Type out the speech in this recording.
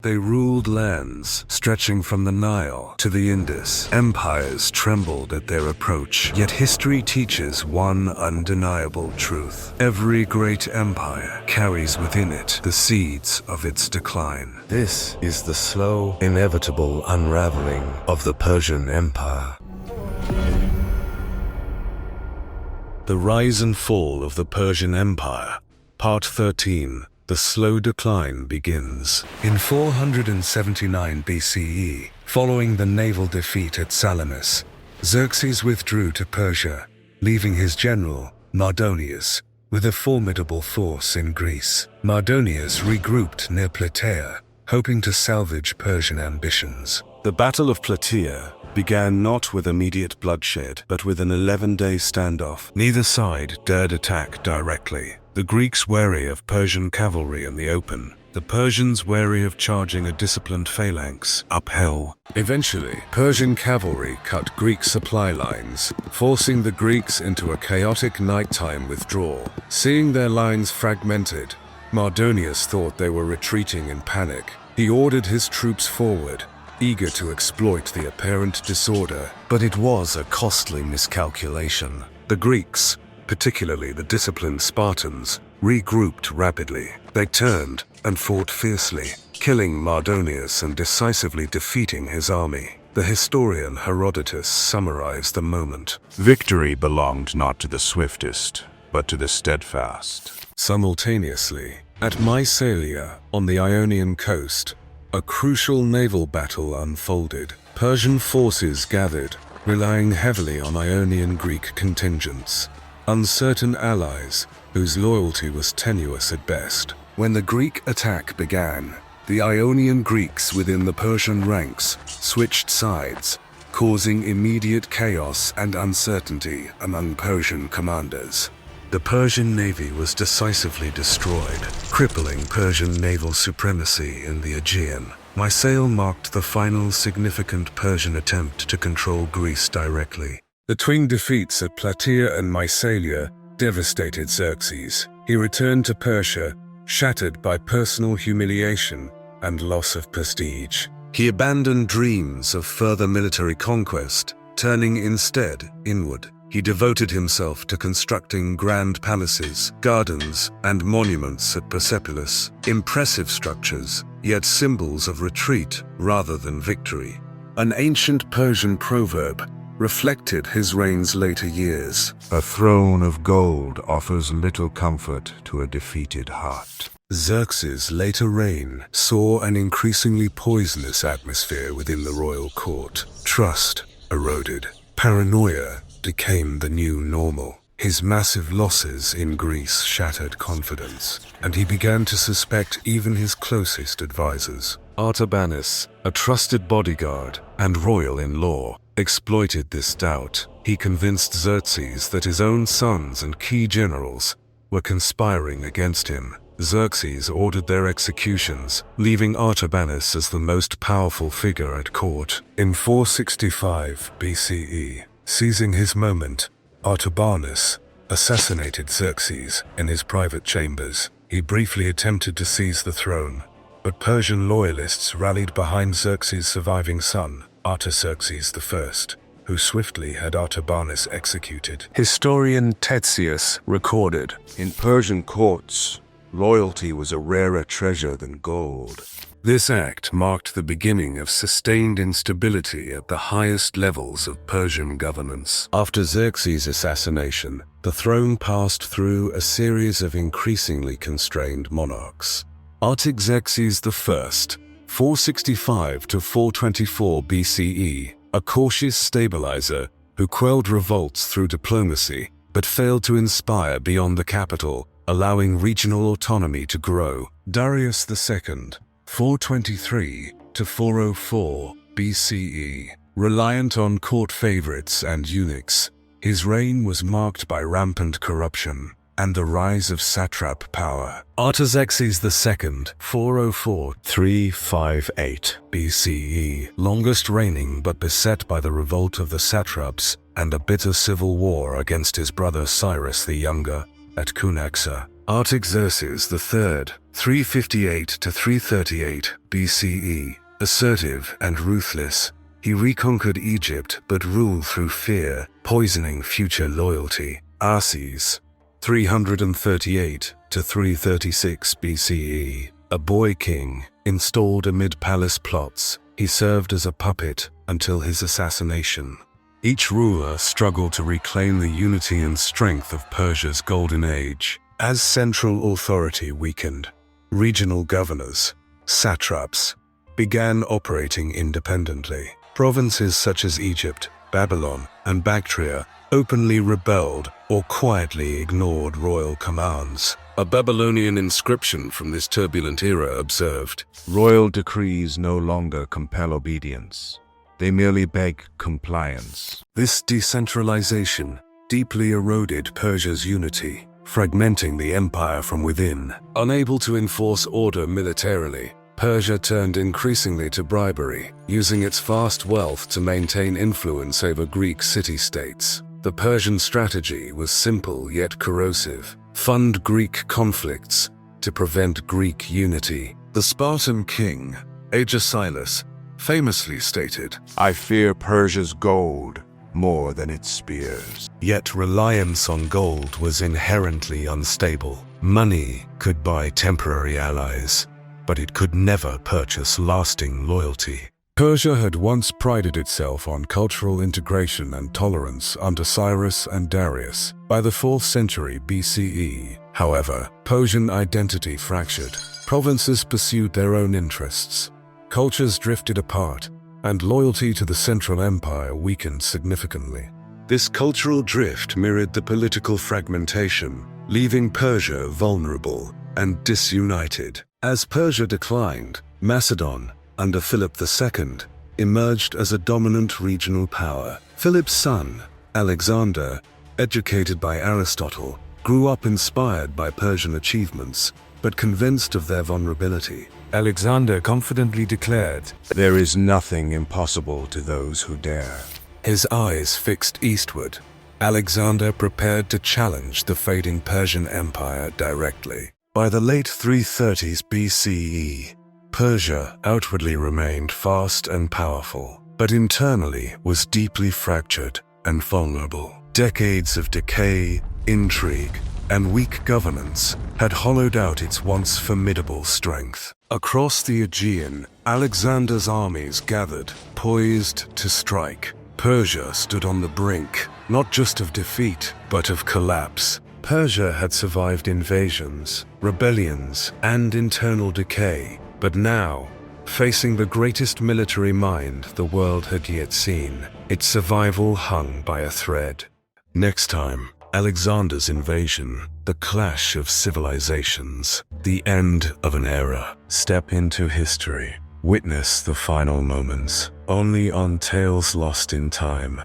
They ruled lands stretching from the Nile to the Indus. Empires trembled at their approach, yet history teaches one undeniable truth. Every great empire carries within it the seeds of its decline. This is the slow, inevitable unraveling of the Persian Empire. The Rise and Fall of the Persian Empire, Part 13. The slow decline begins. In 479 BCE, following the naval defeat at Salamis, Xerxes withdrew to Persia, leaving his general, Mardonius, with a formidable force in Greece. Mardonius regrouped near Plataea, hoping to salvage Persian ambitions. The Battle of Plataea began not with immediate bloodshed, but with an 11-day standoff. Neither side dared attack directly. The Greeks wary of Persian cavalry in the open, the Persians wary of charging a disciplined phalanx uphill. Eventually, Persian cavalry cut Greek supply lines, forcing the Greeks into a chaotic nighttime withdrawal. Seeing their lines fragmented, Mardonius thought they were retreating in panic. He ordered his troops forward, eager to exploit the apparent disorder, but it was a costly miscalculation. The Greeks, particularly the disciplined Spartans, regrouped rapidly. They turned and fought fiercely, killing Mardonius and decisively defeating his army. The historian Herodotus summarized the moment. Victory belonged not to the swiftest, but to the steadfast. Simultaneously, at Mycenae, on the Ionian coast, a crucial naval battle unfolded. Persian forces gathered, relying heavily on Ionian Greek contingents, uncertain allies whose loyalty was tenuous at best. When the Greek attack began, the Ionian Greeks within the Persian ranks switched sides, causing immediate chaos and uncertainty among Persian commanders. The Persian navy was decisively destroyed, crippling Persian naval supremacy in the Aegean. Mycenae marked the final significant Persian attempt to control Greece directly. The twin defeats at Plataea and Mycenae devastated Xerxes. He returned to Persia, shattered by personal humiliation and loss of prestige. He abandoned dreams of further military conquest, turning instead inward. He devoted himself to constructing grand palaces, gardens, and monuments at Persepolis, impressive structures, yet symbols of retreat rather than victory. An ancient Persian proverb reflected his reign's later years. A throne of gold offers little comfort to a defeated heart. Xerxes' later reign saw an increasingly poisonous atmosphere within the royal court. Trust eroded. Paranoia became the new normal. His massive losses in Greece shattered confidence, and he began to suspect even his closest advisors. Artabanus, a trusted bodyguard and royal-in-law, exploited this doubt. He convinced Xerxes that his own sons and key generals were conspiring against him. Xerxes ordered their executions, leaving Artabanus as the most powerful figure at court. In 465 BCE, seizing his moment, Artabanus assassinated Xerxes in his private chambers. He briefly attempted to seize the throne, but Persian loyalists rallied behind Xerxes' surviving son, Artaxerxes I, who swiftly had Artabanus executed. Historian Ctesias recorded, In Persian courts, loyalty was a rarer treasure than gold. This act marked the beginning of sustained instability at the highest levels of Persian governance. After Xerxes' assassination, the throne passed through a series of increasingly constrained monarchs. Artaxerxes I, 465 to 424 BCE, a cautious stabilizer who quelled revolts through diplomacy, but failed to inspire beyond the capital, allowing regional autonomy to grow. Darius II, 423 to 404 BCE, reliant on court favorites and eunuchs, his reign was marked by rampant corruption and the rise of satrap power. Artaxerxes II, 404-358 BCE, longest reigning but beset by the revolt of the satraps and a bitter civil war against his brother Cyrus the Younger at Cunaxa. Artaxerxes III, 358 to 338 BCE, assertive and ruthless, he reconquered Egypt but ruled through fear, poisoning future loyalty. Xerxes, 338 to 336 BCE, a boy king, installed amid palace plots, he served as a puppet until his assassination. Each ruler struggled to reclaim the unity and strength of Persia's golden age. As central authority weakened, regional governors, satraps, began operating independently. Provinces such as Egypt, Babylon, and Bactria openly rebelled or quietly ignored royal commands. A Babylonian inscription from this turbulent era observed, Royal decrees no longer compel obedience. They merely beg compliance. This decentralization deeply eroded Persia's unity, fragmenting the empire from within. Unable to enforce order militarily, Persia turned increasingly to bribery, using its vast wealth to maintain influence over Greek city-states. The Persian strategy was simple yet corrosive: fund Greek conflicts to prevent Greek unity. The Spartan king, Achaemenid, famously stated, I fear Persia's gold more than its spears. Yet reliance on gold was inherently unstable. Money could buy temporary allies, but it could never purchase lasting loyalty. Persia had once prided itself on cultural integration and tolerance under Cyrus and Darius. By the 4th century BCE, however, Persian identity fractured. Provinces pursued their own interests. Cultures drifted apart, and loyalty to the Central Empire weakened significantly. This cultural drift mirrored the political fragmentation, leaving Persia vulnerable and disunited. As Persia declined, Macedon, under Philip II, emerged as a dominant regional power. Philip's son, Alexander, educated by Aristotle, grew up inspired by Persian achievements, but convinced of their vulnerability. Alexander confidently declared, There is nothing impossible to those who dare. His eyes fixed eastward. Alexander prepared to challenge the fading Persian Empire directly. By the late 330s BCE, Persia outwardly remained vast and powerful, but internally was deeply fractured and vulnerable. Decades of decay, intrigue, and weak governance had hollowed out its once formidable strength. Across the Aegean, Alexander's armies gathered, poised to strike. Persia stood on the brink, not just of defeat, but of collapse. Persia had survived invasions, rebellions, and internal decay, but now, facing the greatest military mind the world had yet seen, its survival hung by a thread. Next time, Alexander's invasion, the clash of civilizations, the end of an era. Step into history. Witness the final moments, only on Tales Lost in Time.